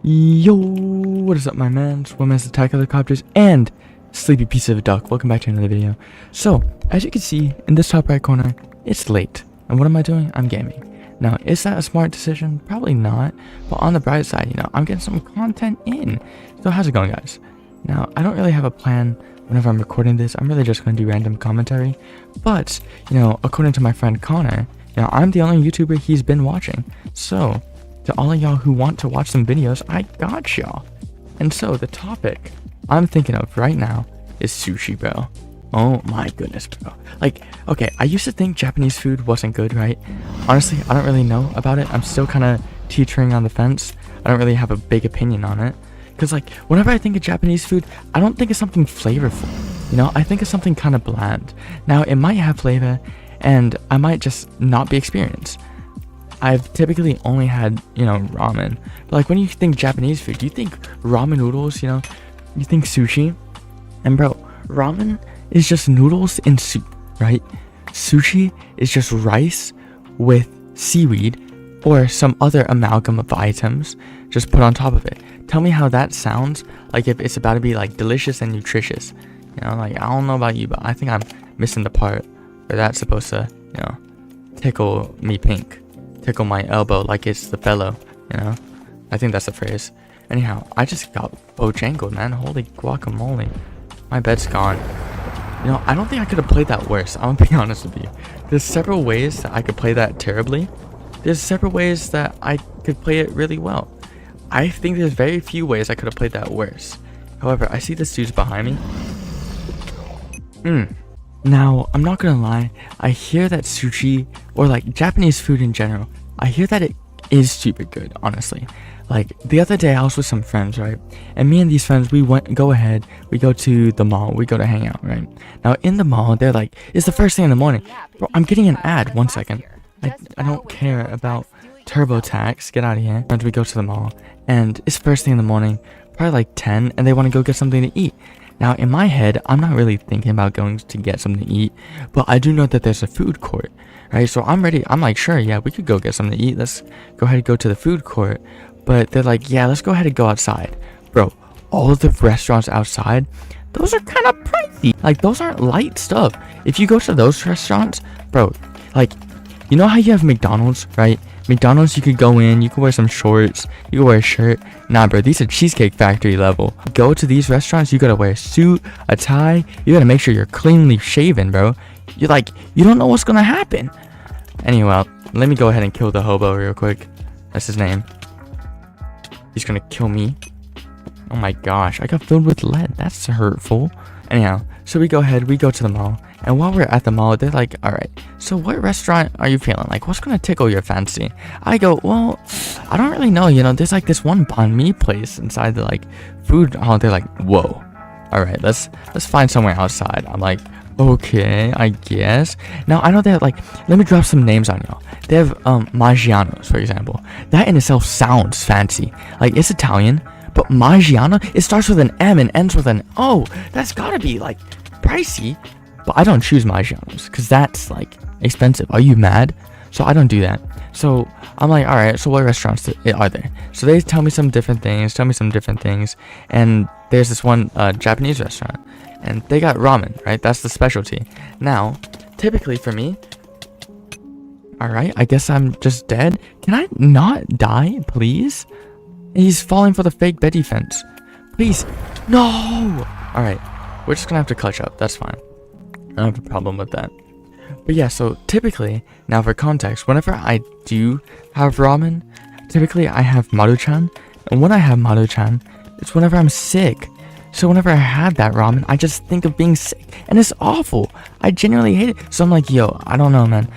Yo, what is up, my mans, women's attack helicopters, and sleepy piece of a duck. Welcome back to another video. So, as you can see in this top right corner, it's late. And what am I doing? I'm gaming. Now, is that a smart decision? Probably not. But on the bright side, I'm getting some content in. So, how's it going, guys? Now, I don't really have a plan whenever I'm recording this. I'm really just going to do random commentary. But, according to my friend Connor, I'm the only YouTuber he's been watching. So, to all of y'all who want to watch some videos, I got y'all. And so the topic I'm thinking of right now is sushi, bro. Oh my goodness, bro. Okay, I used to think Japanese food wasn't good, right? Honestly, I don't really know about it. I'm still kind of teetering on the fence. I don't really have a big opinion on it. Because whenever I think of Japanese food, I don't think of something flavorful. I think of something kind of bland. Now, it might have flavor, and I might just not be experienced. I've typically only had, ramen. But when you think Japanese food, you think ramen noodles, you think sushi. And bro, ramen is just noodles in soup, right? Sushi is just rice with seaweed or some other amalgam of items just put on top of it. Tell me how that sounds like if it's about to be delicious and nutritious. I don't know about you, but I think I'm missing the part where that's supposed to, tickle me pink. Tickle my elbow like it's the fellow, I think that's the phrase. Anyhow, I just got bojangled, man. Holy guacamole. My bed's gone. I don't think I could have played that worse. I'm gonna be honest with you. There's several ways that I could play that terribly. There's several ways that I could play it really well. I think there's very few ways I could have played that worse. However, I see this dude's behind me. Now, I'm not gonna lie, I hear that sushi, or Japanese food in general, I hear that it is super good, honestly. The other day I was with some friends, right? And me and these friends, we go to the mall, we go to hang out, right? Now, in the mall, they're it's the first thing in the morning. Bro, I'm getting an ad, 1 second. I don't care about TurboTax, get out of here. And we go to the mall, and it's first thing in the morning, probably 10, and they want to go get something to eat. Now, in my head, I'm not really thinking about going to get something to eat, but I do know that there's a food court, right? So I'm ready. I'm sure, yeah, we could go get something to eat. Let's go ahead and go to the food court. But they're yeah, let's go ahead and go outside. Bro, all of the restaurants outside, those are kind of pricey. Those aren't light stuff. If you go to those restaurants, bro, you know how you have McDonald's, right? McDonald's, you could go in, you could wear some shorts, you could wear a shirt. Nah, bro, these are Cheesecake Factory level. Go to these restaurants, you gotta wear a suit, a tie, you gotta make sure you're cleanly shaven, bro. You don't know what's gonna happen. Anyway, let me go ahead and kill the hobo real quick. That's his name. He's gonna kill me. Oh my gosh, I got filled with lead. That's hurtful. Anyhow, so we go to the mall. And while we're at the mall, they're alright, so what restaurant are you feeling? What's gonna tickle your fancy? I go, well, I don't really know, there's this one banh mi place inside the food hall. They're whoa. Alright, let's find somewhere outside. I'm okay, I guess. Now I know they have let me drop some names on y'all. They have Maggiano's, for example. That in itself sounds fancy. It's Italian, but Maggiano, it starts with an M and ends with an O. That's gotta be pricey. But I don't choose Maggiano's because that's expensive. Are you mad? So I don't do that. So I'm alright, so what restaurants are there? So they tell me some different things, and there's this one Japanese restaurant, and they got ramen, right? That's the specialty. Now, typically for me, alright, I guess I'm just dead. Can I not die, please? He's falling for the fake bed defense. Please. No! Alright, we're just gonna have to clutch up. That's fine. I don't have a problem with that. But yeah, so typically, now for context, whenever I do have ramen, typically I have Maruchan. And when I have Maruchan, it's whenever I'm sick. So whenever I have that ramen, I just think of being sick. And it's awful. I genuinely hate it. So I'm yo, I don't know, man.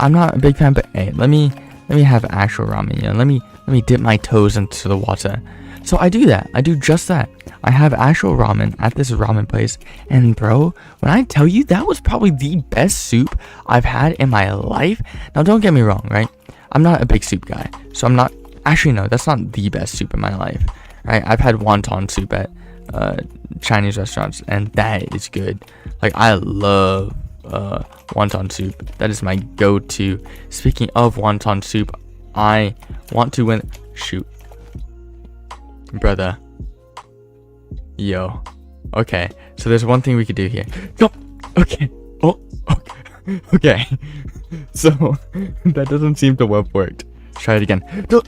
I'm not a big fan, but hey, let me have actual ramen. Let me dip my toes into the water. So I do that. I do just that. I have actual ramen at this ramen place. And bro, when I tell you that was probably the best soup I've had in my life. Now don't get me wrong, right? I'm not a big soup guy. So I'm not, actually no, that's not the best soup in my life. Right? I've had wonton soup at Chinese restaurants, and that is good. I love wonton soup. That is my go-to. Speaking of wonton soup, I want to win. Shoot. Brother. Yo. Okay. So there's one thing we could do here. No. Okay. Oh. Okay. Okay. So that doesn't seem to have worked. Try it again. No.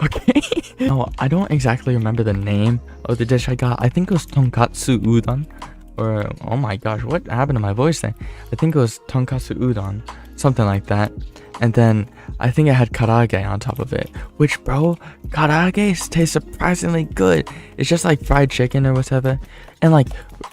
Okay. No, I don't exactly remember the name of the dish I got. I think it was tonkatsu udon. Or, oh my gosh, what happened to my voice there? I think it was tonkatsu udon. Something like that. And then I think it had karaage on top of it. Which, bro, karaage tastes surprisingly good. It's just like fried chicken or whatever. And like,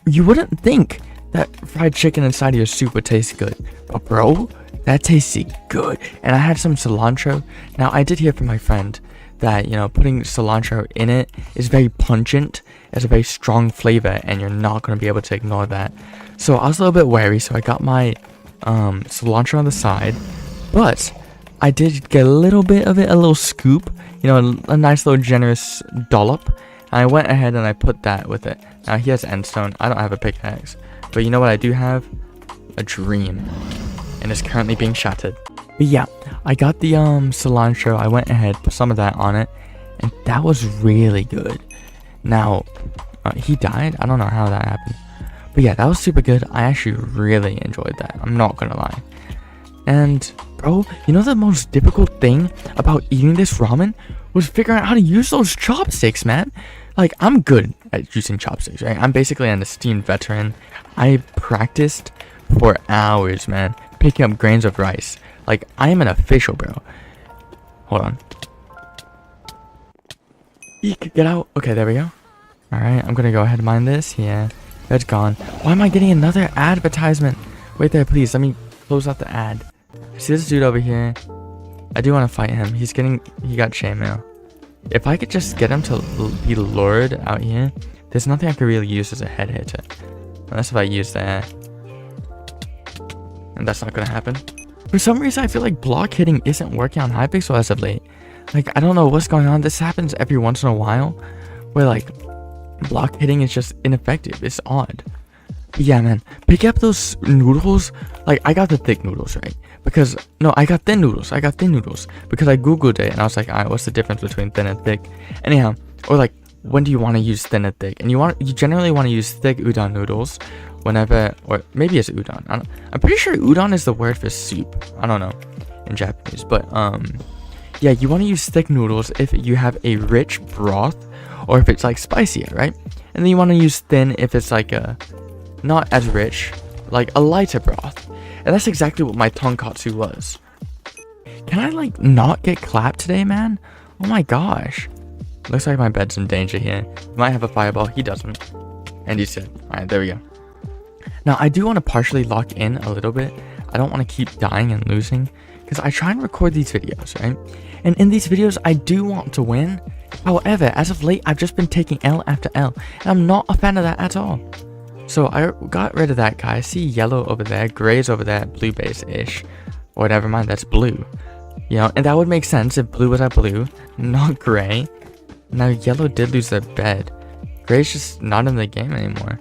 you wouldn't think that fried chicken inside of your soup would taste good. But bro, that tasted good. And I had some cilantro. Now, I did hear from my friend that, you know, putting cilantro in it is very pungent. It's a very strong flavor, and you're not going to be able to ignore that. So I was a little bit wary, so I got my cilantro on the side. But I did get a little bit of it, a little scoop, you know, a nice little generous dollop. And I went ahead and I put that with it. Now, he has endstone. I don't have a pickaxe. But you know what I do have? A dream. And it's currently being shattered. But yeah, I got the cilantro. I went ahead, put some of that on it. And that was really good. Now, he died? I don't know how that happened. But yeah, that was super good. I actually really enjoyed that. I'm not gonna lie. And, bro, you know the most difficult thing about eating this ramen was figuring out how to use those chopsticks, man. Like, I'm good at using chopsticks, right? I'm basically an esteemed veteran. I practiced for hours, man, picking up grains of rice. Like, I am an official, bro. Hold on. Eek, get out. Okay, there we go. Alright, I'm gonna go ahead and mine this. Yeah, that's gone. Why am I getting another advertisement? Wait there, please. Let me close out the ad. See this dude over here? I do want to fight him. He got chainmail. If I could just get him to be lured out here, there's nothing I could really use as a head hitter. Unless if I use that. And that's not gonna happen. For some reason, I feel like block hitting isn't working on Hypixel as of late. Like, I don't know what's going on. This happens every once in a while, where like block hitting is just ineffective. It's odd. But yeah, man, pick up those noodles. Like, I got the thick noodles, right? Because no, I got thin noodles. I got thin noodles because I googled it and I was like, alright, what's the difference between thin and thick? Anyhow, or like, when do you want to use thin and thick? And you generally want to use thick udon noodles whenever, or maybe it's udon. I'm pretty sure udon is the word for soup. I don't know in Japanese, but yeah, you want to use thick noodles if you have a rich broth or if it's like spicier, right? And then you want to use thin if it's like a not as rich, like a lighter broth. And that's exactly what my tonkatsu was. Can I like not get clapped today, man? Oh my gosh. Looks like my bed's in danger here. He might have a fireball. He doesn't. And he's dead. Alright, there we go. Now, I do want to partially lock in a little bit. I don't want to keep dying and losing, because I try and record these videos, right? And in these videos, I do want to win. However, as of late, I've just been taking L after L, and I'm not a fan of that at all. So I got rid of that guy. I see yellow over there, gray's over there, blue base-ish. Or never mind, that's blue. You know, and that would make sense if blue was at blue, not gray. Now, yellow did lose their bed. Gray's just not in the game anymore.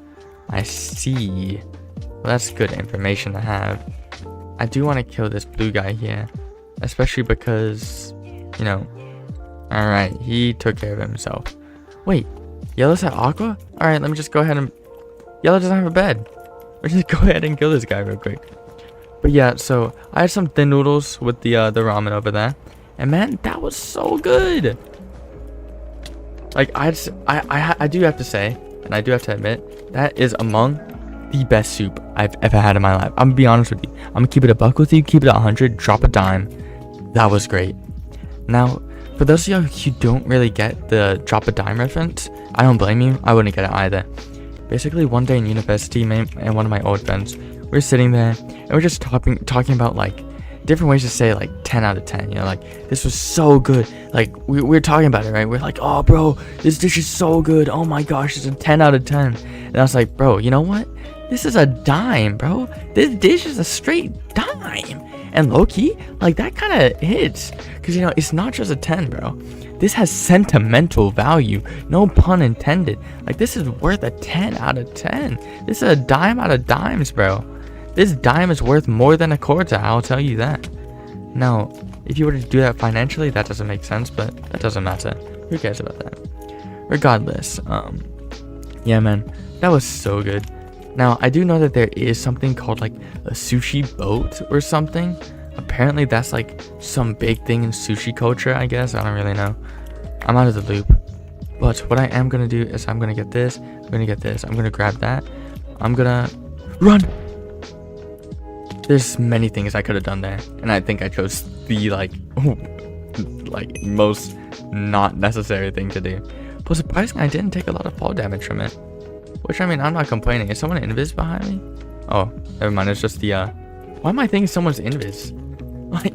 I see. Well, that's good information to have. I do want to kill this blue guy here. Especially because, you know. Alright, he took care of himself. Wait, yellow's at aqua? Alright, let me just go ahead and... Yellow doesn't have a bed. Let's just go ahead and kill this guy real quick. But yeah, so I had some thin noodles with the ramen over there. And man, that was so good. Like, I do have to say, and I do have to admit, that is among the best soup I've ever had in my life. I'm gonna be honest with you. I'm gonna keep it a buck with you, keep it at 100, drop a dime. That was great. Now, for those of you who don't really get the drop a dime reference, I don't blame you. I wouldn't get it either. Basically, one day in university, me and one of my old friends, we were sitting there, and we're just talking about, like, different ways to say, like, 10 out of 10, you know, like, this was so good. Like, we're talking about it, right? We're like, oh, bro, this dish is so good. Oh my gosh, it's a 10 out of 10. And I was like, bro, you know what? This is a dime, bro. This dish is a straight dime. And low-key, like, that kind of hits. Because, you know, it's not just a 10, bro. This has sentimental value. No pun intended. Like, this is worth a 10 out of 10. This is a dime out of dimes, bro. This dime is worth more than a quarter, I'll tell you that. Now, if you were to do that financially, that doesn't make sense, but that doesn't matter. Who cares about that? regardless, yeah, man, that was so good. Now, I do know that there is something called like a sushi boat or something. Apparently, that's like some big thing in sushi culture, I guess. I don't really know. I'm out of the loop. But what I am gonna do is I'm gonna get this. I'm gonna get this. I'm gonna grab that. I'm gonna run. There's many things I could have done there, and I think I chose the like most not necessary thing to do. But surprisingly, I didn't take a lot of fall damage from it. Which, I mean, I'm not complaining. Is someone invis behind me? Oh, never mind. It's just the why am I thinking someone's invis? Like,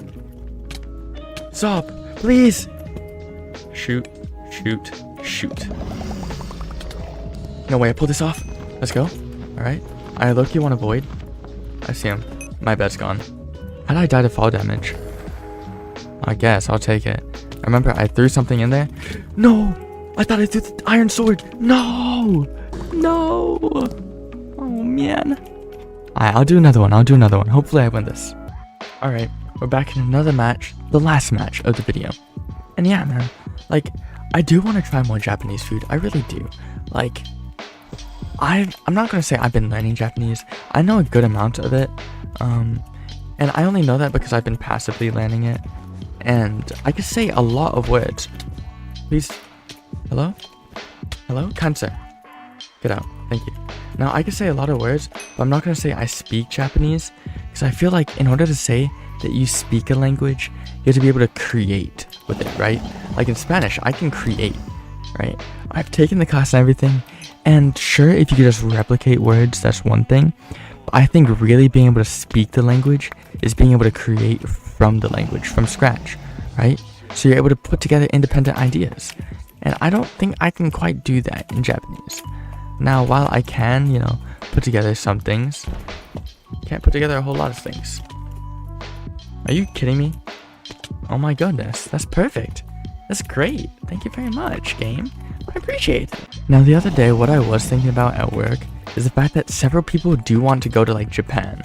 stop, please. Shoot, shoot, shoot. No way, I pulled this off. Let's go. Alright. I low-key want to void. I see him. My bed's gone. How'd I die to fall damage? I guess, I'll take it. I remember I threw something in there. No! I thought I threw the iron sword. No! No! Oh, man. Alright, I'll do another one. Hopefully I win this. Alright, we're back in another match. The last match of the video. And yeah, man. Like, I do want to try more Japanese food. I really do. Like, I'm not going to say I've been learning Japanese. I know a good amount of it. And I only know that because I've been passively learning it. And I can say a lot of words. Please. Hello? Hello? Cancer. Get out. Thank you. Now, I can say a lot of words, but I'm not going to say I speak Japanese. Because I feel like in order to say that you speak a language, you have to be able to create with it, right? Like in Spanish, I can create, right? I've taken the class and everything. And sure, if you could just replicate words, that's one thing. But I think really being able to speak the language is being able to create from the language, from scratch, right? So you're able to put together independent ideas. And I don't think I can quite do that in Japanese. Now, while I can, you know, put together some things, can't put together a whole lot of things. Are you kidding me? Oh my goodness, that's perfect. That's great. Thank you very much, game. I appreciate it. Now, the other day, what I was thinking about at work is the fact that several people do want to go to like Japan.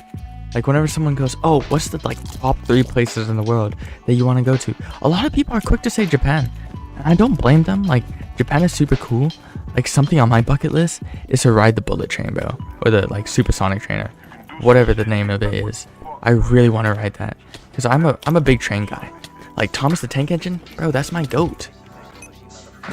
Like whenever someone goes, oh, what's the like top 3 places in the world that you want to go to? A lot of people are quick to say Japan. And I don't blame them. Like, Japan is super cool. Like, something on my bucket list is to ride the bullet train, bro. Or the like supersonic trainer. Whatever the name of it is. I really want to ride that. Because I'm a big train guy. Like Thomas the Tank Engine, bro, that's my goat.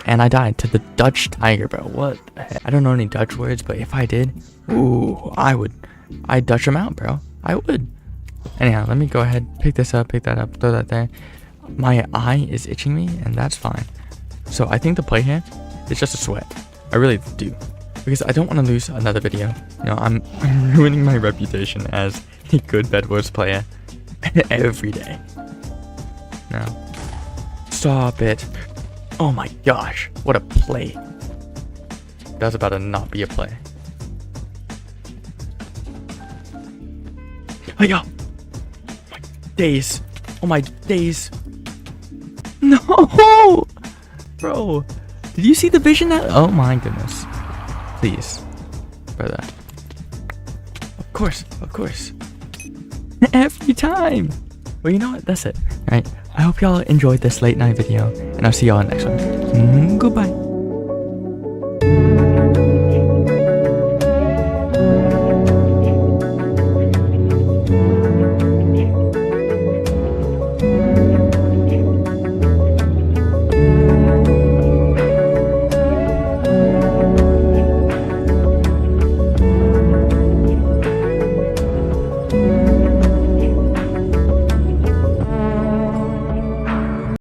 And I died to the Dutch Tiger, bro. What the heck? I don't know any Dutch words, but if I did, ooh, I'd Dutch them out, bro. I would. Anyhow, let me go ahead, pick this up, pick that up, throw that there. My eye is itching me, and that's fine. So I think the play here is just a sweat. I really do. Because I don't want to lose another video. You know, I'm ruining my reputation as a good Bed Wars player every day. Now, stop it. Oh my gosh, what a play. That's about to not be a play. Oh yeah. My days. Oh my days. No! Bro, did you see the vision that? Oh my goodness. Please. Brother. Of course, of course. Every time. Well, you know what? That's it. Alright. I hope y'all enjoyed this late night video, and I'll see y'all in the next one. Goodbye.